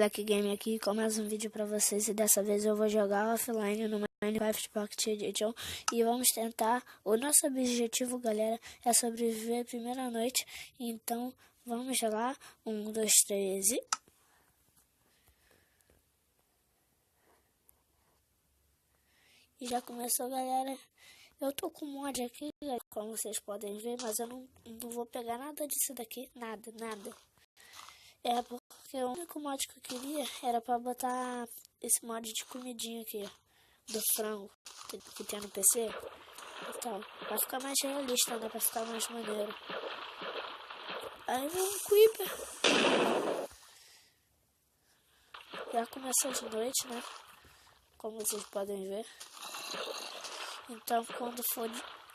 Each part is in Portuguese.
Black Game aqui com mais um vídeo pra vocês, e dessa vez eu vou jogar offline no Minecraft Pocket Edition e vamos tentar. O nosso objetivo, galera, é sobreviver a primeira noite, então vamos lá. 1, 2, 3 e... já começou, galera. Eu tô com mod aqui, como vocês podem ver, mas eu não vou pegar nada disso daqui, nada. É porque o único mod que eu queria era pra botar esse mod de comidinha aqui, do frango, que tem no PC. Então, vai ficar mais realista, né? Pra ficar mais maneiro. Aí vem um Creeper. Já começou de noite, né? Como vocês podem ver. Então, quando for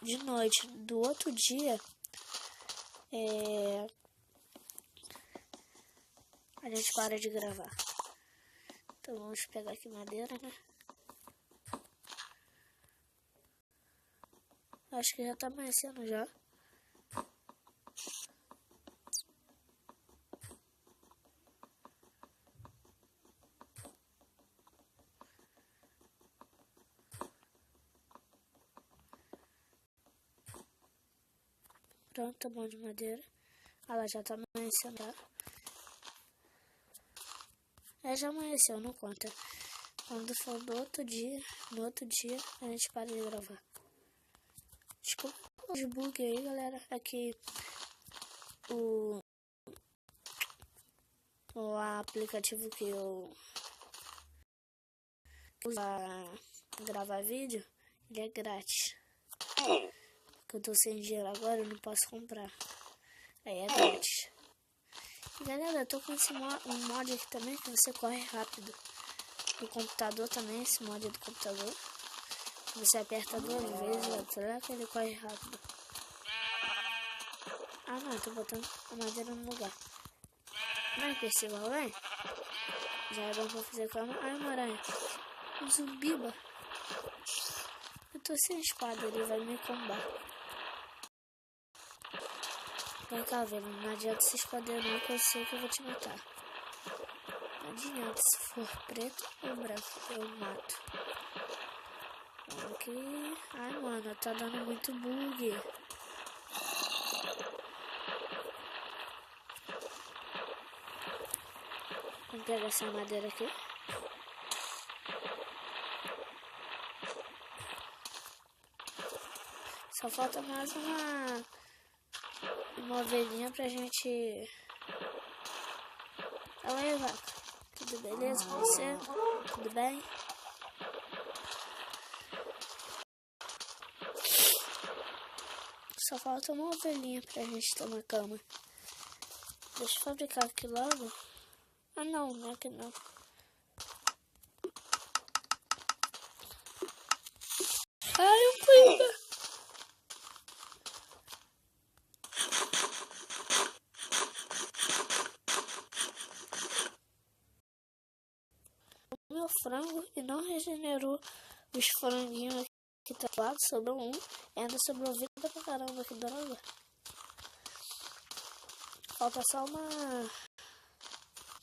de noite do outro dia, a gente para de gravar. Então, vamos pegar aqui madeira, né? Acho que já tá amanhecendo já. Pronto, tá bom de madeira. Ela já tá amanhecendo já. Já amanheceu, não conta. Quando for no outro dia, a gente para de gravar. Desculpa os bugs aí, galera. Aqui o aplicativo que eu uso pra gravar vídeo, ele é grátis. Porque eu tô sem dinheiro agora, eu não posso comprar. Aí é grátis. E, galera, eu tô com esse um mod aqui também que você corre rápido. Do computador também, esse mod é do computador. Você aperta 2 vezes, será que ele corre rápido? Ah não, eu tô botando a madeira no lugar. Vem, Percival, vem. Já é bom pra fazer cama. Ai, uma aranha. Um zumbiba. Eu tô sem espada, ele vai me combar. Vem cá, velho, não adianta se esconder não, que eu sei que eu vou te matar. Não adianta, se for preto ou branco, eu mato. Vamos aqui. Ai, mano, tá dando muito bug. Vamos pegar essa madeira aqui. Só falta mais uma ovelhinha pra gente... Fala aí, vaca. Tudo beleza com você? Tudo bem? Só falta uma ovelhinha pra gente tomar cama. Deixa eu fabricar aqui logo. Ah não, não é aqui não. Ai, um Creeper! Meu frango e não regenerou os franguinhos que tá lá, sobrou um, e ainda sobrou vida pra caramba, que droga. Falta só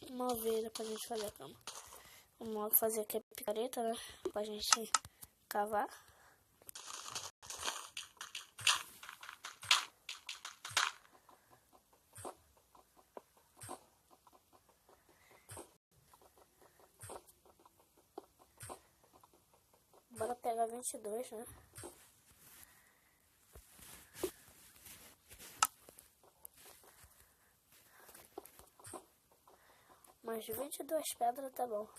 uma ovelha pra gente fazer a cama. Vamos fazer aqui a picareta, né, pra gente cavar. Bora pegar 22, né? Mas 22 pedras tá bom.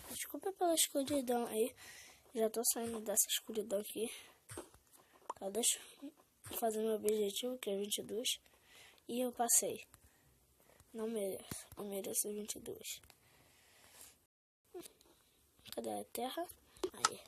Desculpa pela escuridão aí. Já tô saindo dessa escuridão aqui. Tá, deixa eu fazer meu objetivo, que é 22. E eu passei. Não mereço. Eu mereço 22. Cadê a terra? Aí.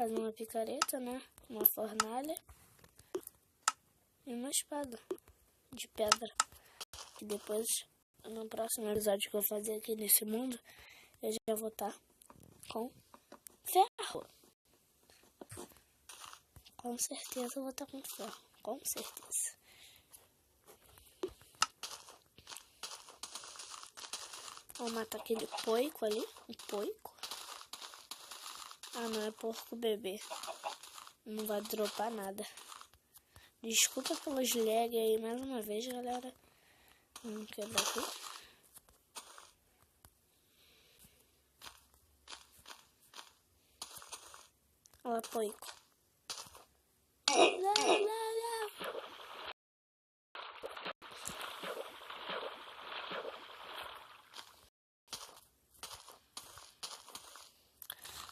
Faz uma picareta, né? Uma fornalha. E uma espada de pedra. E depois, no próximo episódio que eu fazer aqui nesse mundo, eu já vou estar com ferro. Com certeza eu vou estar com ferro. Com certeza. Vou matar aquele porco ali. Um porco. Ah, não, é porco bebê. Não vai dropar nada. Desculpa pelos lag aí mais uma vez, galera. Vamos quebrar aqui. Olha lá, porco.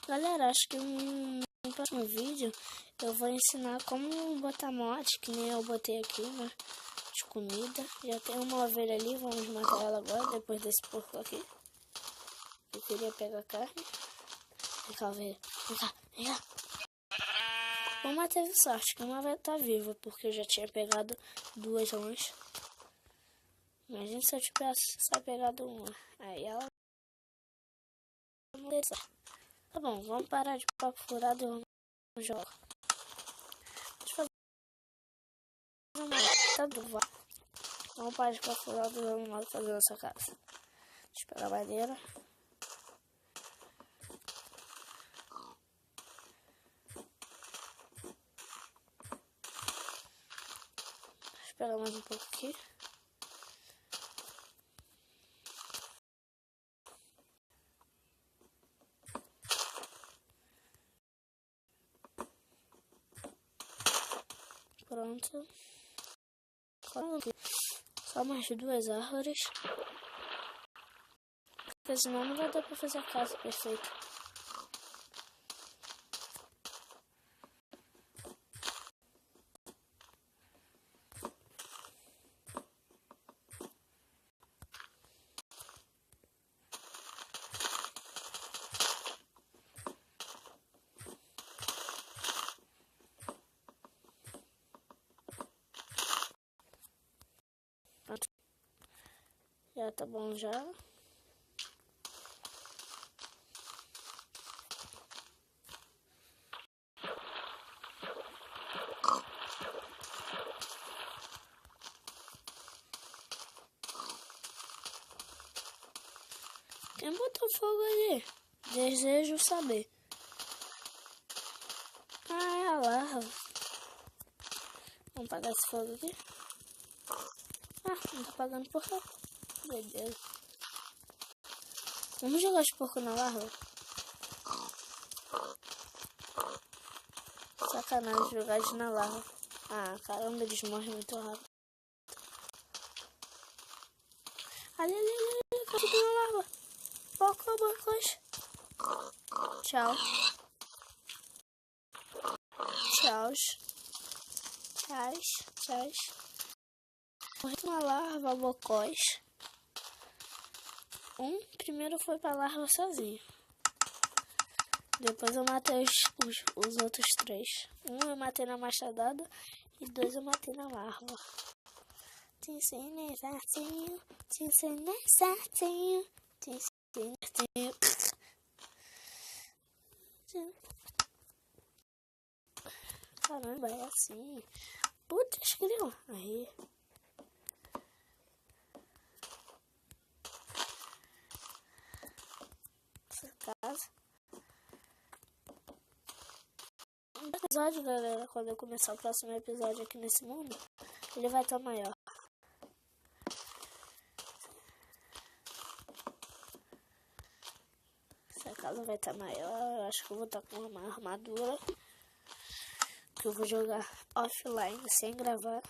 Galera, acho que no próximo vídeo eu vou ensinar como botar mod, que nem eu botei aqui, né? De comida. Já tem uma ovelha ali, vamos matar ela agora, depois desse porco aqui. Eu queria pegar carne. Vem cá, ovelha. Vem cá, vem cá. Uma teve sorte, que uma vai estar viva, porque eu já tinha pegado duas antes. Imagina se eu tivesse só pegado uma. Aí ela... Tá bom, vamos parar de papo furado e vamos jogar. Deixa eu fazer uma... Tá bom, vamos parar de papo furado e vamos lá fazer nossa casa. Deixa eu pegar a madeira. Deixa eu pegar mais um pouco aqui. Pronto. Só mais duas árvores. Porque senão não vai dar pra fazer a casa perfeita. Pronto. Já tá bom já. Quem botou fogo ali? Desejo saber. Ah, é a larva. Vamos apagar esse fogo aqui. Ah, não tá apagando por cá. Beleza. Vamos jogar os porcos na larva? Sacanagem jogar eles na larva. Ah, caramba, eles morrem muito rápido. Ali, captura na larva. Porcos. Tchau. Tchau. Morri uma larva, bocós. Primeiro foi pra larva sozinho. Depois eu matei os outros três. Eu matei na machadada e 2 eu matei na larva. Te ensinei certinho. Caramba, é assim. Putz, grilo. Aí. Essa casa. No episódio, galera, quando eu começar o próximo episódio aqui nesse mundo, ele vai estar maior. Essa casa vai estar maior. Eu acho que eu vou estar com uma armadura. Que eu vou jogar offline sem gravar.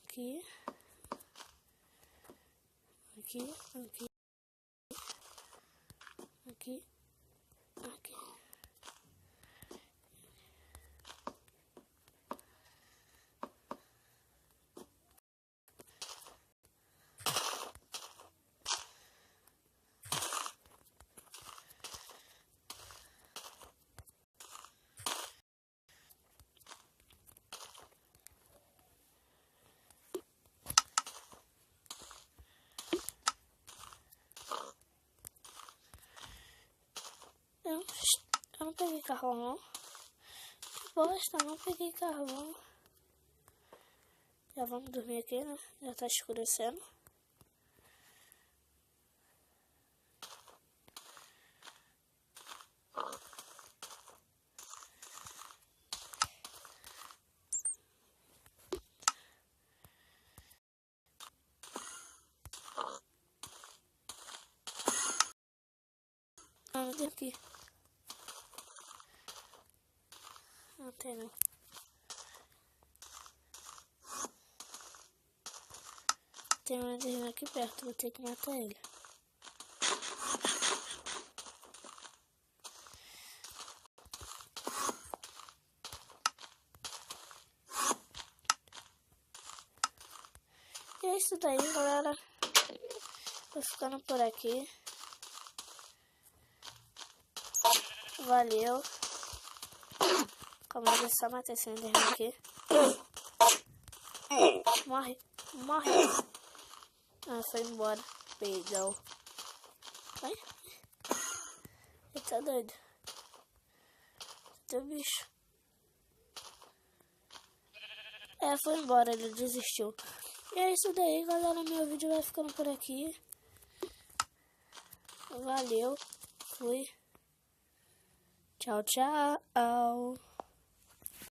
Aqui. peguei carvão não. Que bosta, não peguei carvão. Já vamos dormir aqui, né? Já tá escurecendo. Não tem aqui. Não tem não. Tem um enderman aqui perto, vou ter que matar ele. E é isso daí, galera. Tô ficando por aqui. Valeu. Calma aí, só matar esse enderman aqui. Morre, morre. Ah, foi embora. Pegou. Vai. Ele tá doido. Teu bicho. É, foi embora, ele desistiu. E é isso daí, galera. Meu vídeo vai ficando por aqui. Valeu. Fui. Tchau, tchau.